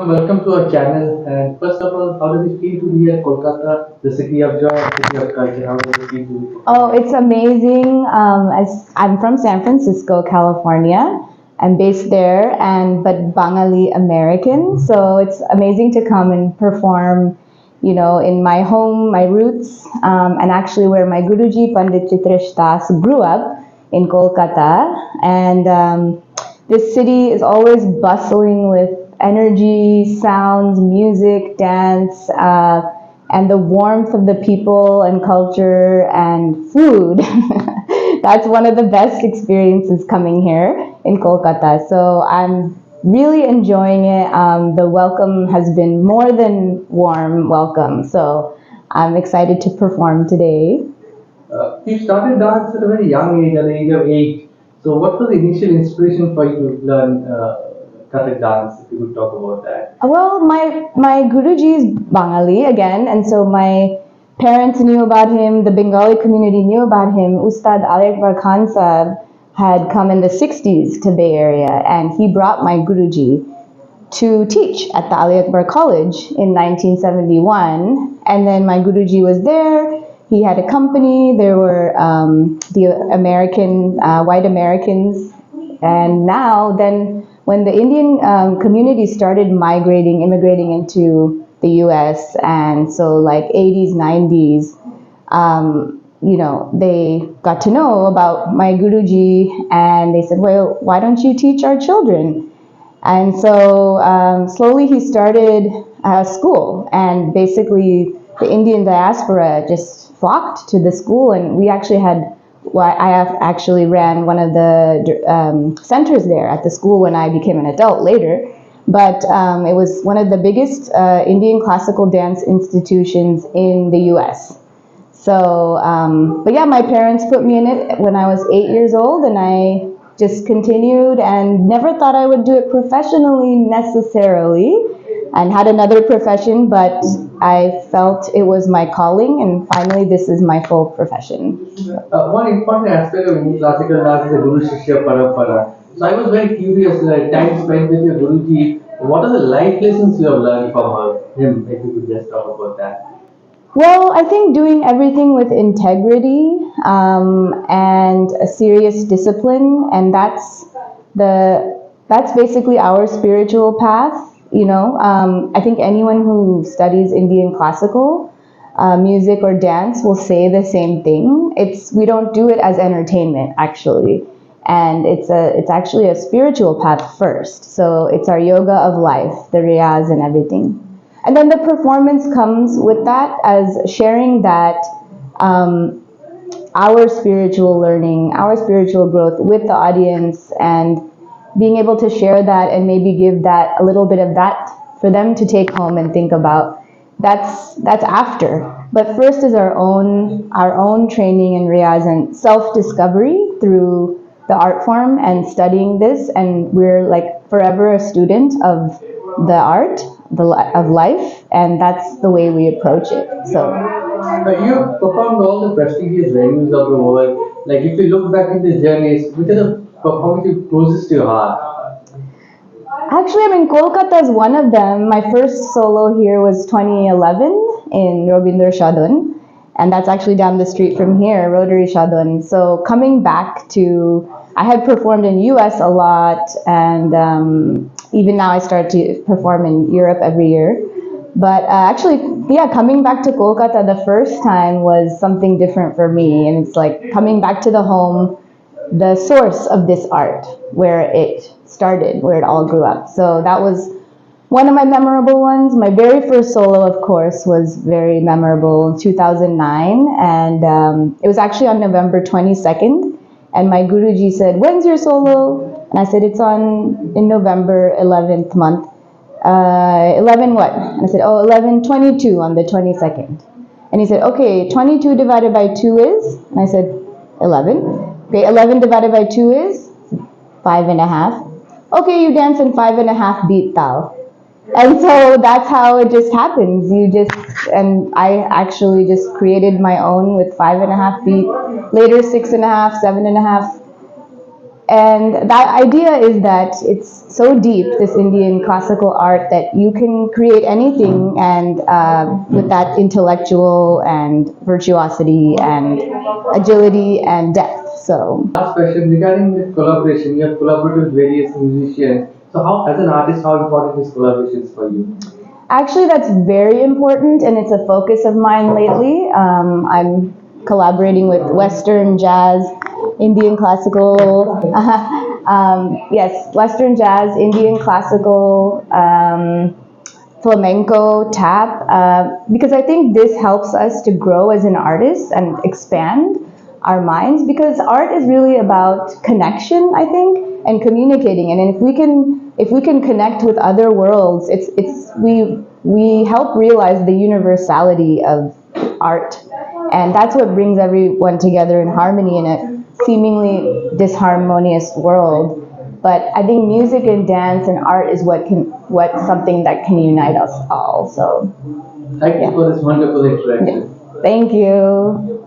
Welcome to our channel. And first of all, how does it feel to be at Kolkata, the city of joy, city of culture? How does it feel to be? Oh, it's amazing. As I'm from San Francisco, California. I'm based there, but Bengali American. So it's amazing to come and perform, in my home, my roots, and actually where my Guruji Pandit Chitresh grew up in Kolkata. And this city is always bustling with energy, sounds, music, dance, and the warmth of the people and culture and food. That's one of the best experiences coming here in Kolkata. So I'm really enjoying it. The welcome has been more than warm welcome. So I'm excited to perform today. You started dance at a very young age, at the age of 8. So what was the initial inspiration for you to learn Kathak dance, if you could talk about that? Well, my Guruji is Bengali again, and so my parents knew about him, the Bengali community knew about him. Ustad Ali Akbar Khan Sahib had come in the 60s to Bay Area, and he brought my Guruji to teach at the Ali Akbar College in 1971. And then my Guruji was there. He had a company. There were the American, white Americans. And now then, when the Indian community started immigrating into the US, and so like 80s, 90s, they got to know about my Guruji, and they said, well, why don't you teach our children? And so slowly he started a school, and basically the Indian diaspora just flocked to the school, and we actually had, I actually ran one of the centers there at the school when I became an adult later. But it was one of the biggest Indian classical dance institutions in the US. So, but yeah, my parents put me in it when I was 8 years old, and I just continued and never thought I would do it professionally necessarily, and had another profession, but I felt it was my calling, and finally this is my full profession. One important aspect of Indian classical dance is the Guru Shishya Parampara. So I was very curious, time spent with your Guruji, what are the life lessons you have learned from him, if you could just talk about that? Well, I think doing everything with integrity and a serious discipline, and that's basically our spiritual path. I think anyone who studies Indian classical music or dance will say the same thing. We don't do it as entertainment, actually, and it's actually a spiritual path first. So it's our yoga of life, the riyaz and everything. And then the performance comes with that as sharing that our spiritual learning, our spiritual growth with the audience, and being able to share that and maybe give that a little bit of that for them to take home and think about. That's after. But first is our own training and riyaz and self-discovery through the art form and studying this, and we're like forever a student of the art, of life, and that's the way we approach it. So You performed all the prestigious venues of the world. Like if you look back in the journeys, which are the performances closest to your heart? actually, I mean, Kolkata is one of them. My first solo here was 2011 in Robindra Shadun, and that's actually down the street from here, Rotary Shadun. So coming back to, I had performed in US a lot, and even now I start to perform in Europe every year. But actually, yeah, coming back to Kolkata the first time was something different for me, and it's like coming back to the home, the source of this art, where it started, where it all grew up. So that was one of my memorable ones. My very first solo, of course, was very memorable in 2009, and it was actually on November 22nd. And my Guruji said, "When's your solo?" And I said, "It's on in November 11th month." 11 what? And I said, "Oh, 11/22 on the 22nd." And he said, "Okay, 22 divided by 2 is?" And I said, 11. Okay, 11 divided by 2 is 5.5. Okay, you dance in 5.5 beat tal. And so that's how it just happens. And I actually just created my own with 5.5 beat, later 6.5, 7.5. And that idea is that it's so deep, this Indian classical art, that you can create anything, and with that intellectual and virtuosity and agility and depth. So Last question regarding the collaboration. You have collaborated with various musicians. So how, as an artist, how important is collaborations for you? actually, that's very important, and it's a focus of mine lately. I'm collaborating with Western jazz, Indian classical, yes, Western jazz, Indian classical, flamenco, tap, because I think this helps us to grow as an artist and expand our minds, because art is really about connection, I think, and communicating. And if we can connect with other worlds, we help realize the universality of art, and that's what brings everyone together in harmony in a seemingly disharmonious world. But I think music and dance and art is what's something that can unite us all. So Thank you for this wonderful interaction. thank you.